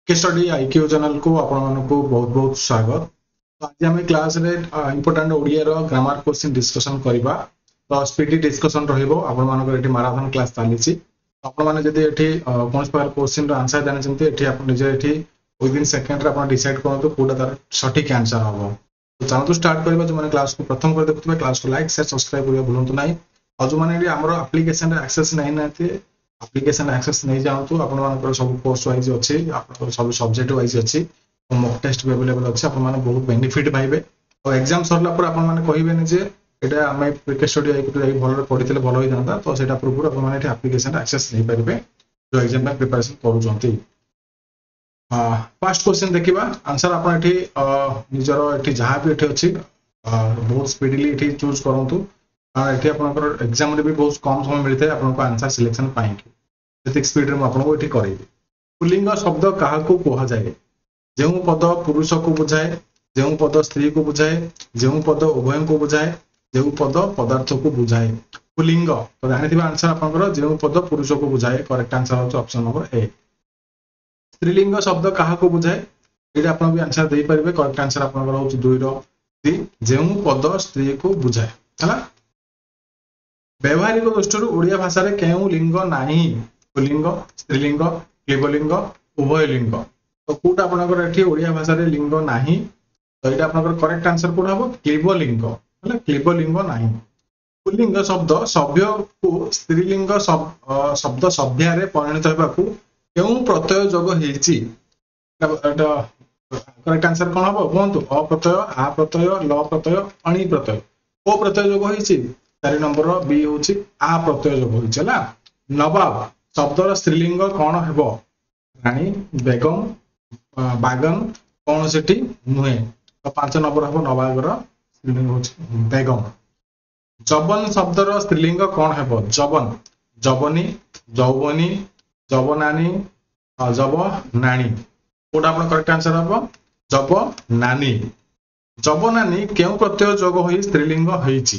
के study IQ channel को आपको बहुत बहुत स्वागत। तो आज आम class important Odia grammar question discussion करवा। तो स्पीडी डिस्कसन रही माराथन क्लास चली। आपड़ी कौन प्रकार क्वेश्चन आंसर जानते निजे विदिन सेकेंड डिसाइड करूँ कौटा तार सठिक आंसर हम। तो चलते स्टार्ट करवा। जो मैंने क्लास को प्रथम कर देखुए क्लास को लाइक शेयर सब्सक्राइब करने भूलु ना। और जो मैंने आम आप्लिकेशन एक्सेस नहीं ना आप्लिकेशन एक्सेस नहीं जातु आप सब कोर्स वाइज अच्छी सब सब्जेक्ट वाइज अच्छी मॉक टेस्ट भी अवेलेबल अच्छे। आप बहुत बेनिफिट पाइबे और एग्जाम सरला पर आपने कहबेनि जे एटा आम के स्टडी भल पढ़ी भल हो जाता। तो सेटा पूर्व आपने आप्लिकेशन एक्सेस नहीं पारे जो एग्जाम प्रिपरेशन करूँ। फर्स्ट क्वेश्चन देखा आंसर आप निजर जहाँ भी अच्छी बहुत स्पीडली ये चूज करूँ। ये आप एग्जाम भी बहुत कम समय मिलता है आपको आंसर सिलेक्शन पाई स्पीड में आपको ये करेंगे। पुल्लिंग शब्द क्या कहुए जो पद पुरुष को बुझाए जो पद स्त्री को बुझाए जो पद उभय को बुझाए जो पद पदार्थ को बुझाए पुल्लिंग। तो जानी आंसर आप जो पद पुरुष को बुझाए करेक्ट आंसर होगा ऑप्शन नंबर ए। स्त्रीलिंग शब्द क्या बुझाए ये आप भी आंसर दे पारे करेक्ट आंसर आप 2 सी जो पद स्त्री को बुझाए है। व्यवहारिक दृष्टि ओडिया भाषा रे केउ लिंग नाही पुल्लिंग स्त्रीलिंग क्लीबलिंग उभय लिंग। तो कौटा आपंकर ओडिया भाषा रे लिंग नाही। तो ये आपंकर करेक्ट आंसर कौन हम क्लीबलिंग है क्लीबलिंग नाही। पुल्लिंग शब्द सभ्य को स्त्रीलिंग शब्द सभ्या परिणत होगा क्यों प्रत्यय जोग होती। करेक्ट आंसर कौन हम कहतु अ प्रत्यय आ प्रत्यय ल प्रत्यय अणी प्रत्यय को प्रत्यय जोग होती। 4 नंबर बी हूँ आ प्रत्यय जोग होगा। नवाब शब्दर स्त्रीलिंग कौन हेब राणी बेगम बागन कौन से नुहे। तो 5 नंबर हम नवाबर स्त्रीलिंग हूँ बेगम। जबन शब्दर स्त्रीलिंग कौन हेब जबन जबनी जौबनी जबनानी जबनानी कौटा आप करेक्ट आंसर हम जब नानी। जबनानी क्यों प्रत्यय जोग हो स्त्रीलिंग होती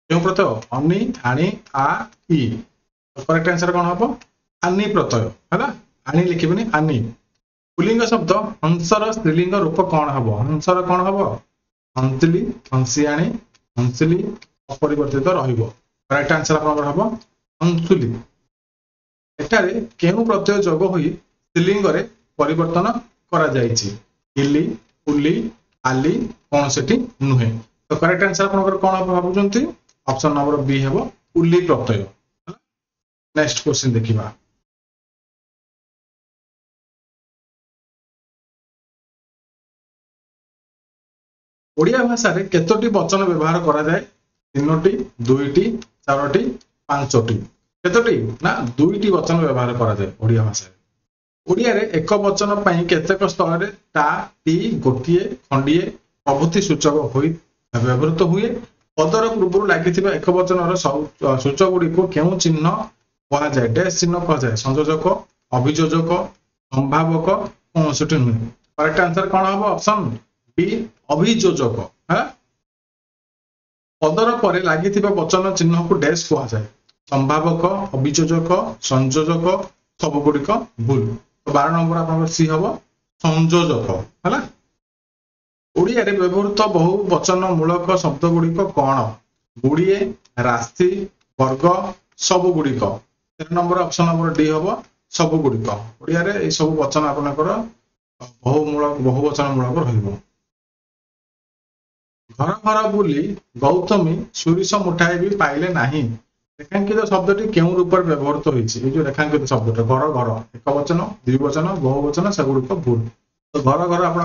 क्यों प्रत्यय अनि आनी आ ई। करेक्ट आंसर कौन हम आनी प्रत्यय है आनी लिखे आनी। पुल्लिंग शब्द हंसर स्त्रीलिंग रूप कौन हम हंसर कौन हम हंसली हंसियाणी हंसली अपरिवर्तित करेक्ट आंसर आप हम हंसुली। एठारे केउ प्रत्यय जोग हो स्त्रीलिंग रे परिवर्तन करा जायछि इली पुली आली कौन से नुहे। तो करेक्ट आंसर आप कौन आप भावुं ऑप्शन नंबर बी है उली प्रत्यय। नेक्स्ट क्वेश्चन देखिबा। ओडिया भाषा रे केतोटी वचन व्यवहार करा जाए 3टी 2टी 4टी 5टी केतोटी ना 2टी वचन व्यवहार करा जाए। ओडिया भाषा ओडिया रे एक वचन पई केतेक स्थल रे ता टी गोटिए खंडिए प्रभृति सूचक होई व्यवहृत हुए। पदर पूर्व लगी एक वचन सूचक गुड़ी को क्यों चिन्ह कह जाए डैश चिन्ह कह जाए संयोजक अभियोजक संभावक कौन से नुहे। करेक्ट आंसर कौन हम ऑप्शन बी अभियोजक है। पदर पर लगी वचन चिन्ह को डैश कह जाए संभावक अभियोजक संयोजक सब गुड़िक भूल। तो 12 नंबर आप सी हम संयोजक है। ओडिया रे व्यवहृत बहु वचन मूलक शब्द गुड़िक कौन गुड़िए राशि वर्ग सब गुड़िक। 13 नंबर ऑप्शन नंबर डी हम सब गुड़िक। ओडिया रे सब वचन आपनकर बहु वचन मूलक रहिबो। घर घर बुली गौतमी सुरिश मुठाए भी पाइले नाही। रेखांकित शब्दटी क्यों रूप व्यवहृत होती जो रेखांकित शब्द घर घर एक वचन द्विवचन बहुवचन सेगुड़िक भूल। तो घर घर आप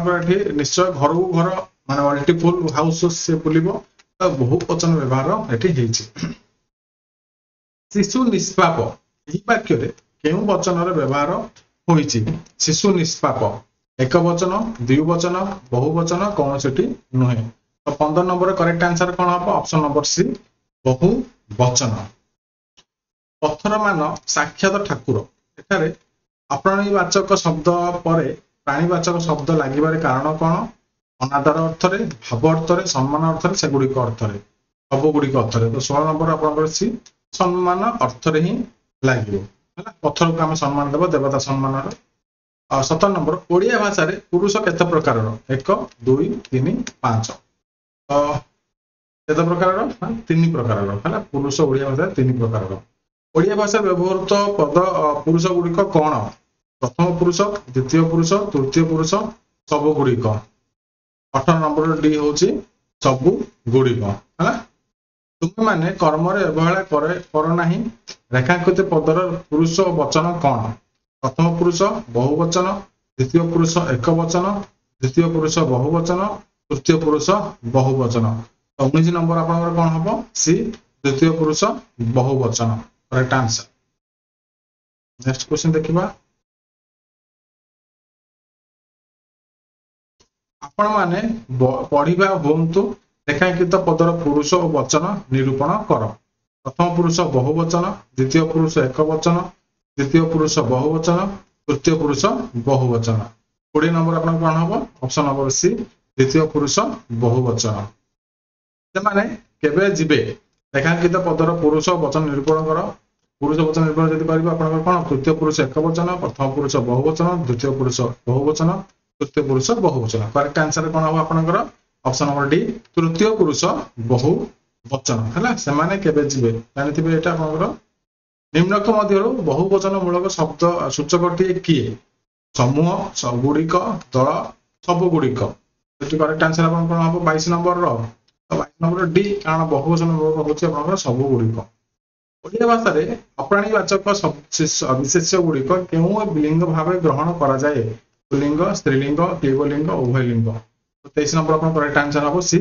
निश्चय घर को घर मान मल्टीपुल हाउस से बुलिबो तो बहु वचन व्यवहार ये। शिशु निष्पाप यही वाक्य क्यों वचन व्यवहार होती शिशु निष्पाप एक वचन द्विवचन बहुवचन कौन से नुहे। तो 15 नंबर करेक्ट आंसर कौन हम ऑप्शन नंबर सी बहुवचन। पत्थर मान साक्षात ठाकुर एठारे अपराणीवाचक शब्द पर प्राणीवाचक शब्द लगे कारण कौन अनादर अर्थ भाव अर्थ सम्मान अर्थ सेगुड़िक अर्थ सब गुड़िक अर्थ। तो 16 नंबर आप सी सम्मान अर्थ ही लगे पत्थर को आम सम्मान देव देवता सम्मान 17 नंबर ओडिया भाषा रे पुरुष केते प्रकार एक 2 3 5 केते प्रकार तीन प्रकार है पुरुष ओडिया भाषा तीन प्रकार ओडिया भाषा व्यवहृत पद पुरुष गुड़िक कौन प्रथम पुरुष द्वितीय पुरुष तृतीय पुरुष सब गुड़िक 18 नंबर डी हूँ सबु गुड़िक है तुम्हें माने कर्म अवहेला कर नहीं रेखांकित पदर पुरुष वचन कौन प्रथम पुरुष बहुवचन द्वितीय पुरुष एक वचन द्वितीय पुरुष बहुवचन तृतीय पुरुष बहुवचन 19 नंबर आप कौन हम सी द्वितीय पुरुष बहुवचन करेक्ट आंसर नेक्स्ट क्वेश्चन देखिबा आपण माने पढ़िबा होंतु रेखांकित पदर पुरुष और वचन निरूपण कर प्रथम पुरुष बहुवचन द्वितीय पुरुष एक वचन द्वितीय पुरुष बहुवचन तृतीय पुरुष बहुवचन 20 नंबर आप कौन हम ऑप्शन नंबर सी द्वितीय पुरुष बहुवचन से माने केबे जिबे रेखांकित पदर पुरुष वचन निरूपण कर पुरुष वचन निरूपण जदि करिबा आपन कोन तृतीय पुरुष एक वचन प्रथम पुरुष बहुवचन द्वितीय पुरुष बहुवचन तृतीय पुरुष बहुवचन करेक्ट आंसर कोन हो आपनकर ऑप्शन नंबर डी तृतीय पुरुष बहुवचन हैला से माने केबे जिबे जानिथिबे एटा आपनकर निम्नलिखित मध्यरु बहुवचन मूलक शब्द सूचकटी किए समूह सबगुड़िक दल सबगुड़िक करेक्ट आंसर आप 22 नंबर 22 नंबर डी कारण बहुवचन मूलक हूँ सबगुड़िक ओडिया भाषा रे अप्राणीवाचक विशेष्य गुड़िक केउं लिंग भाव ग्रहण करा जाए पुल्लिंग स्त्रीलिंग क्लीबलिंग उभयलिंग 23 नंबर आप करेक्ट आंसर हम सी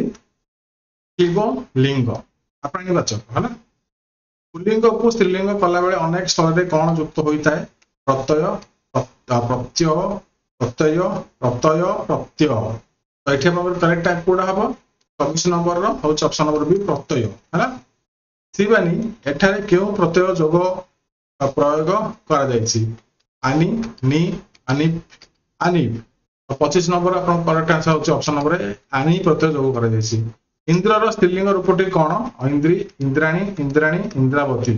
क्लीबलिंग अप्राणीवाचक है पुल्लिंग को स्त्रीलिंग कला बेले अनेक स्थल कौन युक्त होता है प्रत्यय प्रत्यय प्रत्यय प्रत्यय प्रत्यय तो ये करेक्ट कौटा हम 24 नंबर हूँ ऑप्शन नंबर बी प्रत्यय है शिवानी एठारे क्यों प्रत्यय जोग प्रयोग कर आनी नी आनी आनी 25 नंबर आप करेक्ट आंसर हूँ ऑप्शन नंबर आनी प्रत्यय जोग कर इंद्रर स्त्रीलिंग रूपटी कौन इंद्री इंद्राणी इंद्राणी इंद्रावती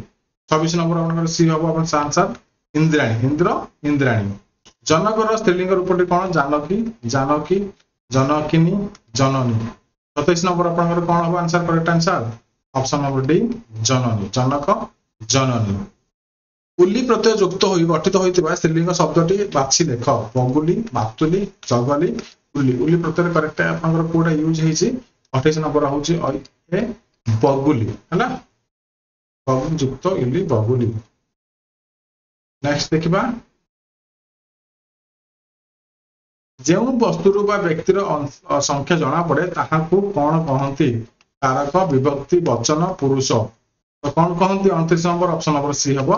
26 नंबर आप सी हम आंसर इंद्राणी इंद्र इंद्राणी जनकर स्त्रीलिंग रूपटी कौन जानकी जानकी जनकिनी जननी 27 नंबर आप कौन हम answer correct answer option number D जननी जनक जननी उली प्रत्यय युक्त हो गठित होता स्त्रीलिंग शब्दटी बाछि देख बगुली बातुली जगली उली उली प्रत्यय करेक्ट आप कोटा यूज होती 28 नंबर हूँ बगुली है युक्त इली बगुली नेक्स्ट देखा जो वस्तु बा व्यक्तिर संख्या जना पड़े ताहाकू कौन कहती कारक विभक्ति वचन पुरुष तो कौन कहती 29 नंबर ऑप्शन नंबर सी हम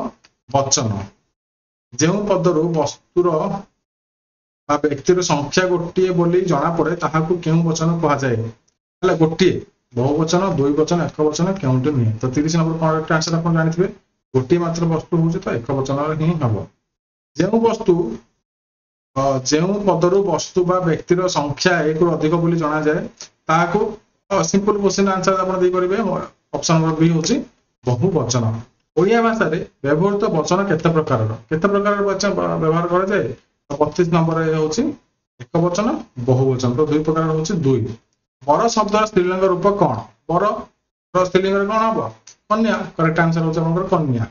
वचन जो पदर वस्तुर व्यक्तिर संख्या गोटे बोली जना पड़े ताहाकू केउ वचन कह जाए गोटे बहुवचन दुई वचन एक वचन क्योंटू नुहे तो 30 नंबर करेक्ट आंसर आप जानते गोटे मात्र वस्तु हूँ तो एक वचन ही हम जो वस्तु जो पदर वस्तु बा व्यक्तिर संख्या एक रु अधिक बोली जना जाए ताकू सिंपल क्वेश्चन आंसर आप देखेंगे ऑप्शन नंबर बी हूँ बहुवचन ओडिया भाषा रे व्यवहृत वचन केते प्रकार वचन व्यवहार करा जाए 32 नंबर हूँ एक वचन बहुवचन तो दुई प्रकार हूँ दुई बर शब्द स्त्रीलिंग रूप कौन बर स्त्रीलिंग कौन हम कन्या करेक्ट आंसर हूँ कन्या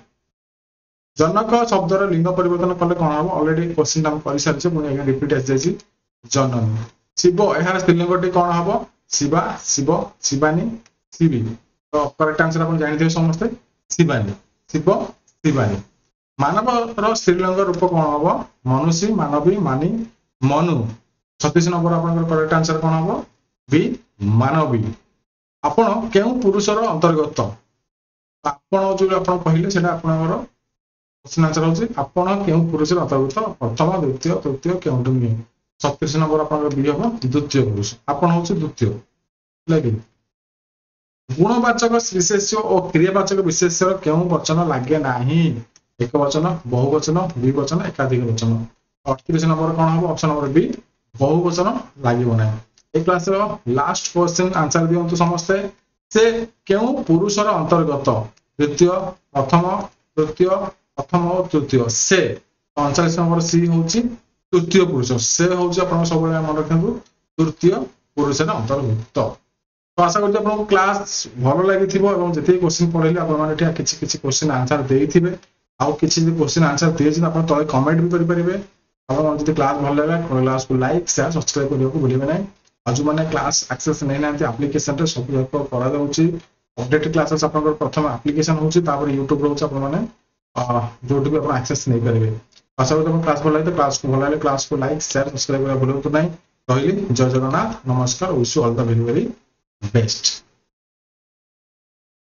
जनक शब्दर लिंग परिवर्तन कले कौन हम ऑलरेडी क्वेश्चन हम कर सारी पुणी रिपीट आसी जननी शिव यार स्त्रीलिंग कौन हम शिवा शिव शिवानी शिवी तो करेक्ट आंसर आप जानते समस्ते शिवानी शिव शिवानी मानव स्त्रीलिंग रूप कौन हम मनुष्य मानवी मानी मनु 36 नंबर आप करेक्ट आंसर कौन हम बी मानवी आपण केउ पुरुषर अंतर्गत आपण जो आप कहले सेटा आपनकर क्वेश्चन आंसर होची आपण केउ पुरुषर अंतर्गत प्रथम द्वितीय तृतीय केउटु नुहे 37 नंबर आपनकर बी हम द्वितीय पुरुष आपण होची द्वितीय लगे गुणवाचक विशेष्य और क्रियावाचक विशेष्य केउ वचन लागे नाही एक वचन बहुवचन द्विवचन एकाधिक वचन 38 नंबर कौन हम ऑप्शन नंबर बी बहुवचन लागिबो नाही एक क्लास लास्ट क्वेश्चन आंसर दियंतु समस्ते से केउ पुरुषर अंतर्गत द्वितीय प्रथम तृतीय प्रथम और तृतीय से 39 नंबर सी हूँ तृतीय पुरुष से हूँ आप सब मन रखु तृतीय पुरुष अंतर्भुक्त। तो आशा करते आपको क्लास भल लगी जी क्वेश्चन पढ़े आपने किसी क्वेश्चन आंसर देते आउ किसी क्वेश्चन आंसर दिए आप तले कमेंट भी करेंगे। आप क्लास भल लगा क्लास को लाइक शेयर सब्सक्राइब करने को भूलिए ना। आज जो मैंने क्लास एक्सेस नहीं ना एप्लिकेशन सब कर अपडेट क्लासेस आप प्रथम एप्लिकेशन होता यूट्यूब रोचे जो भी आप एक्सेस नहीं पारे। आशा करते क्लास भल लगे क्लास को भल लगे क्लास को लाइक शेयर सब्सक्राइब करने भूलु ना। रही जय जगन्नाथ नमस्कार wish you all the very very best.